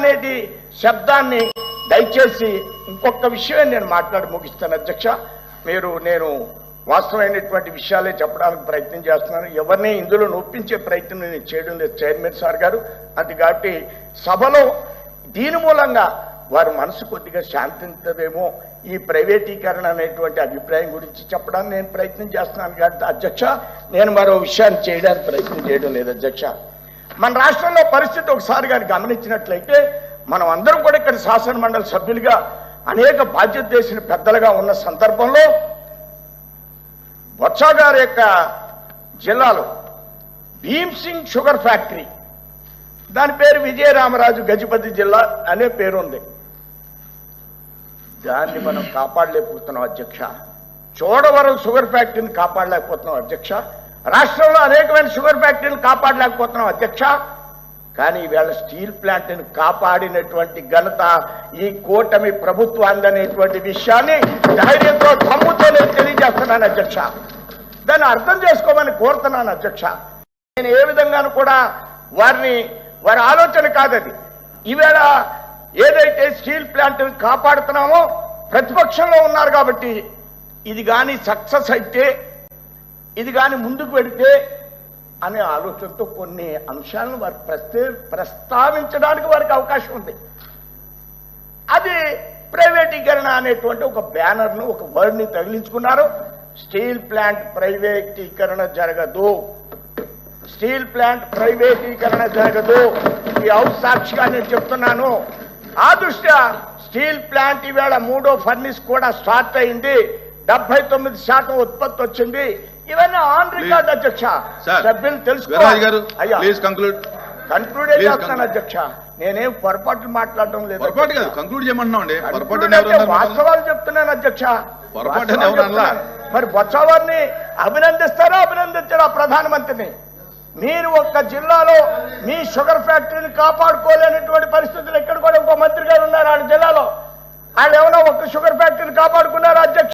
అనేది శబ్దాన్ని దయచేసి ఇంకొక విషయం నేను మాట్లాడి ముగిస్తాను అధ్యక్ష. నేను వాస్తవమైనటువంటి విషయాలే చెప్పడానికి ప్రయత్నం చేస్తున్నాను. ఎవరిని ఇందులో నొప్పించే ప్రయత్నం నేను చేయడం లేదు చైర్మన్ సార్ గారు. అది కాబట్టి సభలో దీని మూలంగా వారి మనసు కొద్దిగా శాంతించదేమో ఈ ప్రైవేటీకరణ అనేటువంటి అభిప్రాయం గురించి చెప్పడానికి నేను ప్రయత్నం చేస్తున్నాను. కాబట్టి అధ్యక్ష, నేను మరో విషయాన్ని చేయడానికి ప్రయత్నం చేయడం లేదు అధ్యక్ష. మన రాష్ట్రంలో పరిస్థితి ఒకసారి గారు గమనించినట్లయితే మనం అందరం కూడా ఇక్కడ శాసన మండలి సభ్యులుగా అనేక బాధ్యత చేసిన పెద్దలుగా ఉన్న సందర్భంలో బొత్స గారి యొక్క జిల్లాలో భీమ్సింగ్ షుగర్ ఫ్యాక్టరీ, దాని పేరు విజయరామరాజు గజపతి జిల్లా అనే పేరుంది. దాన్ని మనం కాపాడలేకపోతున్నాం అధ్యక్ష. చోడవరం షుగర్ ఫ్యాక్టరీని కాపాడలేకపోతున్నాం అధ్యక్ష. రాష్ట్రంలో అనేకమైన షుగర్ ఫ్యాక్టరీలు కాపాడలేకపోతున్నాం అధ్యక్ష. కానీ ఈవేళ స్టీల్ ప్లాంట్ని కాపాడినటువంటి ఘనత ఈ కూటమి ప్రభుత్వాన్ని అనేటువంటి విషయాన్ని ధైర్యంతో దమ్ముతో నేను తెలియజేస్తున్నాను అధ్యక్ష. దాన్ని అర్థం చేసుకోమని కోరుతున్నాను అధ్యక్ష. నేను ఏ విధంగానూ కూడా వారి ఆలోచన కాదది. ఈవేళ ఏదైతే స్టీల్ ప్లాంట్ని కాపాడుతున్నామో ప్రతిపక్షంలో ఉన్నారు కాబట్టి ఇది కానీ సక్సెస్ అయితే, ఇది కానీ ముందుకు వెడితే అనే ఆలోచనతో కొన్ని అంశాలను వారు ప్రస్తావించడానికి వారికి అవకాశం ఉంది. అది ప్రైవేటీకరణ అనేటువంటి ఒక బ్యానర్ను, ఒక వర్డ్ని తగిలించుకున్నారు. స్టీల్ ప్లాంట్ ప్రైవేటీకరణ జరగదు, స్టీల్ ప్లాంట్ ప్రైవేటీకరణ జరగదు. ఈ హౌస్ సాక్షిగా నేను చెప్తున్నాను. ఆ దృష్ట్యా స్టీల్ ప్లాంట్ ఈవేళ 3వ ఫర్నిస్ కూడా స్టార్ట్ అయింది. 79% ఉత్పత్తి వచ్చింది. ఇవన్నీ ఆన్ రికార్డ్ అధ్యక్ష. సభ్యులు తెలుసుకోవాలి. కంక్లూడ్ చేస్తాను అధ్యక్ష. నేనేం పొరపాట్లు మాట్లాడడం లేదు. వాస్తవాలు చెప్తున్నాను అధ్యక్ష. మరి బొత్స వారిని అభినందించారా ప్రధానమంత్రిని? మీరు ఒక్క జిల్లాలో మీ షుగర్ ఫ్యాక్టరీని కాపాడుకోలేనటువంటి పరిస్థితి